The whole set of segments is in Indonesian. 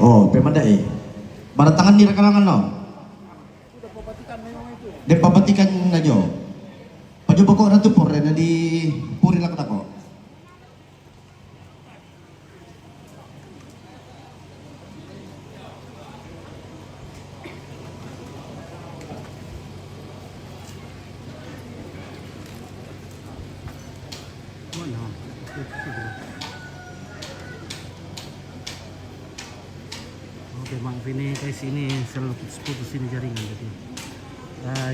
Oh, pemandai. Barat tangan ni rakalangan no. Dia papatikan ngajo. Pajo bako na tupor na di puri lang ko. Oke, maaf ini guys, ini selalu putus ini jaringan tadi.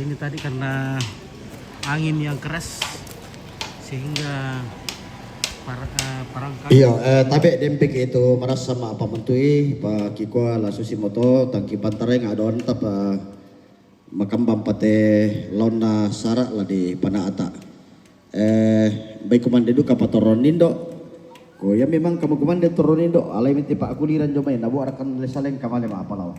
Ini tadi karena angin yang keras sehingga perangkat. Iya, tapi dempik itu merasa sama apa mentui, Pak Kiko la Susimoto, tangki pantarai ngadon tap makambam pate launa sarak lah di Panaata. Baik kumandedu kapatoron nindo. Ko ya memang kamu kumande turun nindo, alai minti Pak aku liran jomai, nabu arakan lesaleng kamale ma apa lawa.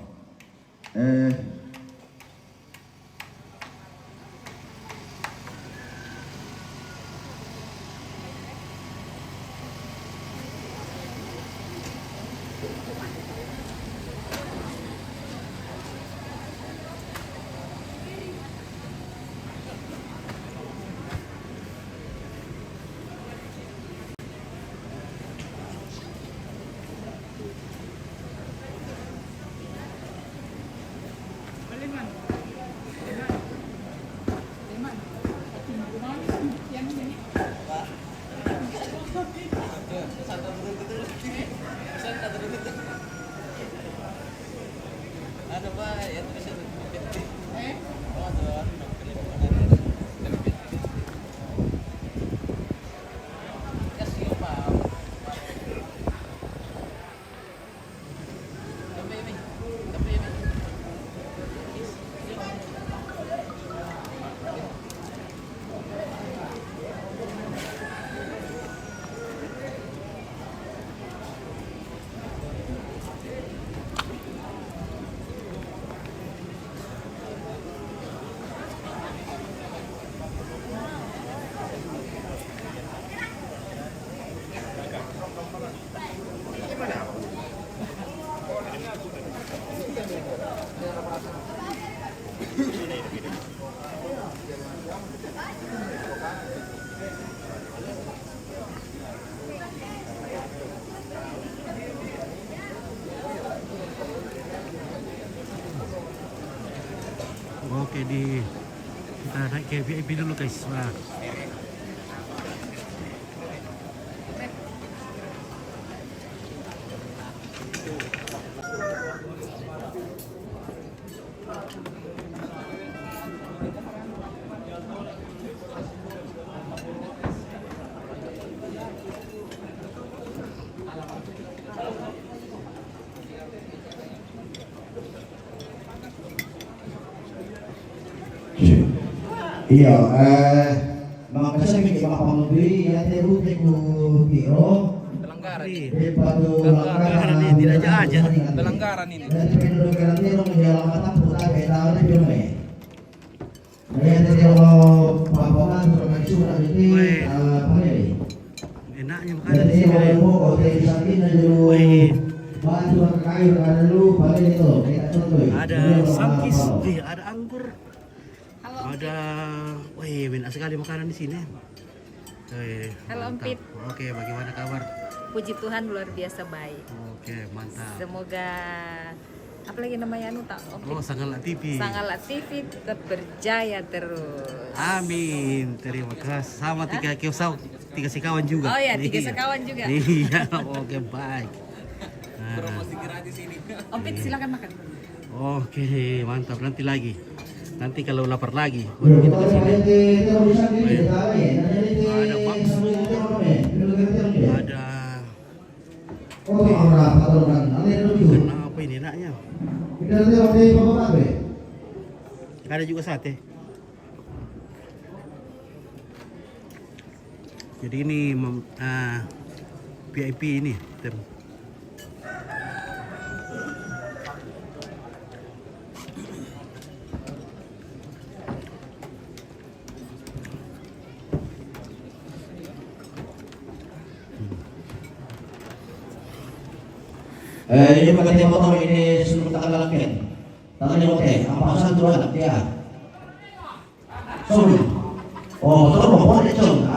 Oke, kita naik ke VIP dulu guys. Wah. Iya, makanya kita mengambil ya teru teku biro. Pelanggaran ini tidak aja. Pelanggaran ini. Dari pendudukan teru menjalan mata putar beda ada biro me. Saya teru papaman surat surat itu apa ini? Enaknya makan Jadi di sini. mau hotel sakin dulu. Bantu kayu ada dulu paling itu kita contoh. Ada samkis, ada anggur. Ada, wih, enak sekali makanan di sini. Halo Mantap. Empit. Oke, bagaimana kabar? Puji Tuhan luar biasa baik. Oke, mantap. Semoga apa lagi namanya anu tak? Oh, Sanggala TV. Sanggala TV tetap berjaya terus. Amin. Terima kasih. Sama tiga sekawan juga. Oh ya, tiga Iya. sekawan juga. Iya, oke baik. Promosi gratis ini. Ompit silakan makan. Oke, mantap. Nanti lagi. Nanti kalau lapar lagi, baru kita kesini. Ada bakso, ada ikan apa ini enaknya? Ada juga sate. Jadi ini VIP ini. Ini pakai motor ini seluruh tanggal lakin. Tangan yang oke, apa santuan dia? Sorry. Oh, motor mau boleh cung.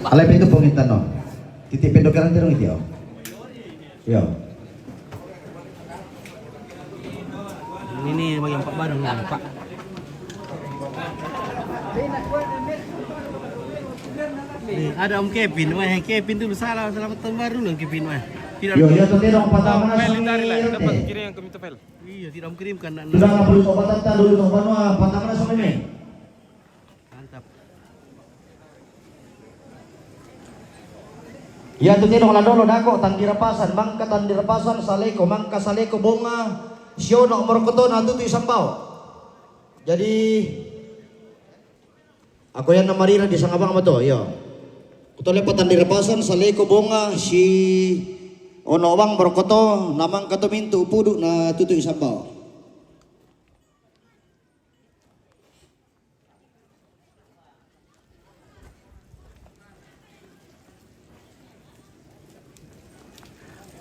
Alay pintu pengintan no. Titik pendokaran terung itu yo. Yo. Ini bagian Pak Badung nih, Pak. Nih, ada Om Kevin, wah Kevin dulu salah, selamat tahun baru loh Kevin wah. Tidak Yo, ya tuh dong pertama Dapat kiri yang kami tepel. Iya, tidak mengirimkan. Sudah nggak perlu obatan tak dulu tuh, mana pertama sama ini. Mantap. Ya tuh dong dolo dako tandirapasan, mangka tandirapasan saleko, mangka saleko bunga, siono morkoto na tutu isambao. Jadi aku yang namarira di sangabang mato, yo. Kutole tandirapasan saleko bunga si ono wang morkoto namang kato mintu pudu na tutu isambao.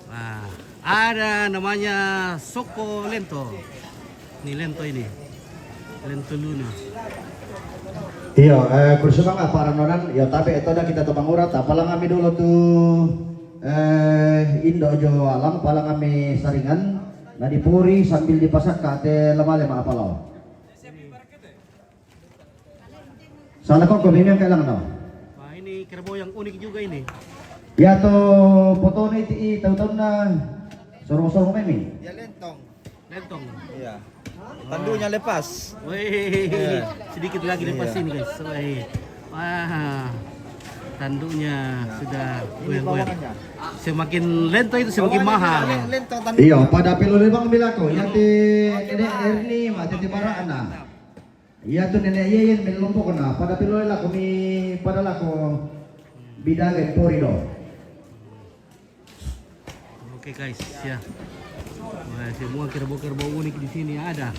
Nah, ada namanya Soko Lento. Ini Lento ini. Lento Luna. Iya, kursi bang para nonan, ya tapi itu dah kita tebang urat, apalah kami dulu tuh Indo Jo Alam, apalah kami saringan, nah dipuri sambil dipasak kate lemah-lemah apalau. Salah kok ini yang kailangan no? Wah, ini kerbau yang unik juga ini. Ya tuh foto ini tahu-tahu na sorong-sorong memi. Ya lentong. Lentong. Iya. Tandunya lepas. Wih, sedikit lagi lepas ini guys. Wih. Wah, tanduknya sudah goyang-goyang. Semakin lento itu semakin mahal. Lentong tandu. Iya, pada pilih bang bilako, yang di nenek Erni, mati di baraan na. Iya tuh nenek Yeyen melumpuk na, pada pilih lah kami pada lako bidagen porido. Oke guys, ya. Wah, semua kerbau-kerbau unik di sini ada.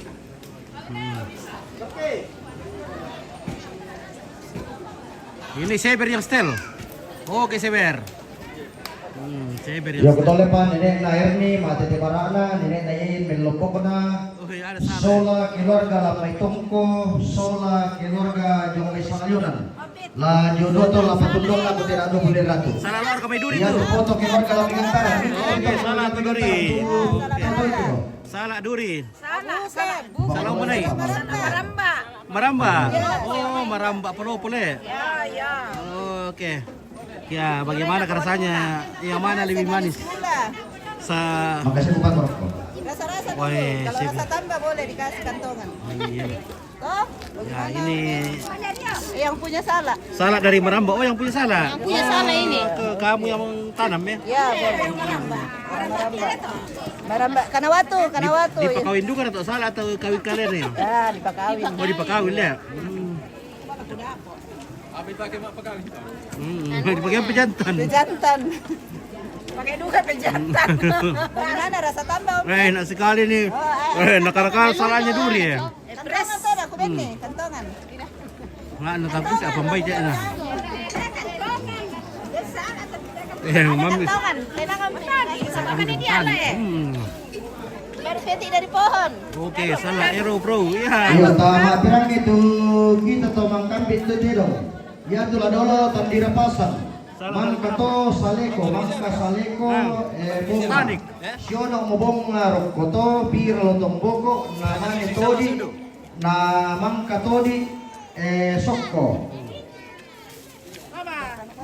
Ini Seber yang setel. Oke Seber. Seber yang Ya setel. ketole pa nenek na Erni, mati di baraan, nenek na Yeyen melumpuk na. Oh, ya, ada salah. Sola keluarga la may tungko, sola keluarga jong may sangayunan. La jodoh to la patundong la kutirado kulirado. Salah luar kami duri Iya tuh. tuh foto keluarga la pingantaran. Oke, salah tuh duri. Oke. Salah duri. Salah mana ini? Maramba. Maramba. Oh, maramba pole. Ya. Oke. Ya, bagaimana rasanya? Yang mana lebih manis? Makasih bukan merokok. Rasa-rasa dulu. Wah, Kalau sip. rasa tambah boleh dikasih kantongan. Iya. Toh? Ya, ini Yang punya salah. salak dari Maramba. Oh, yang punya salak. Yang punya salah ini. Kamu yang tanam ya? Ya, boleh. Maramba. Maramba. Kanawatu. Dipakawin juga atau salak atau kawin kalian ya? Ya, dipakawin. Oh, dipakawin ya? Abi pakai mak pekawin. Dipakai pejantan. Pejantan. Pakai juga pejantan. Bagaimana rasa tambah? Om? Enak sekali nih. Nakal-nakal salahnya duri ya. Kantongan sana, aku beli kantongan. Nggak nakapus apa baik ya nah. Ada Mami. kantongan. Kailangan sama kan ini Kan. ala ya. Baru petik dari pohon. Oke, salah Aero Pro. Ya. Iya, tama pirang itu kita to mangkambit to dero. Ya tuh la dolo tandira pasang. Mangka to saleko, mangka saleko bunga. Panik. Siono mobong rokoto pira lotong boko namanya todi. Na mangka todi sokko.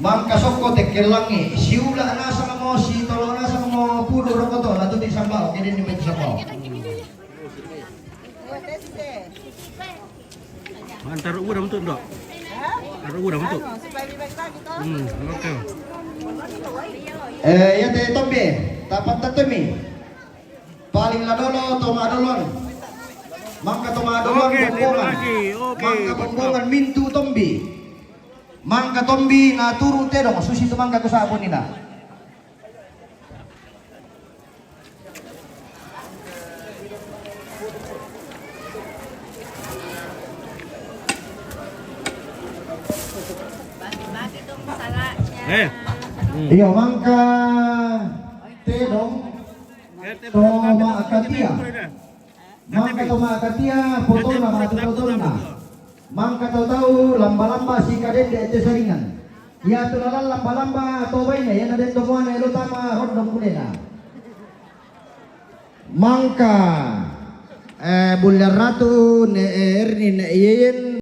Mangka sokko tekelangi. Siula na sa mo si tolo na sa mo pudo rokoto na to di sambao, kini ni medyo sambao. Taruh udah untuk dok. Taruh udah untuk. Supaya lebih baik lagi toh. Oke. Ya teh tombe, tapat tatemi. Paling la dolo toma dolon. Mangka toma dolon Oke, terima bombongan. kasih. Oke, Mangka bombongan mintu tombi. Mangka tombi na turu tedong susi tu mangka kusabon nina. Iyo mangka tedong toma akatia. Mangka toma akatia foto na foto na. Mangka tahu lamba-lamba si kaden di atas saringan. Ya tulalan lamba-lamba atau baiknya yang ada temuan yang utama rodong kulena. Mangka bulan ratu ne erni ne yen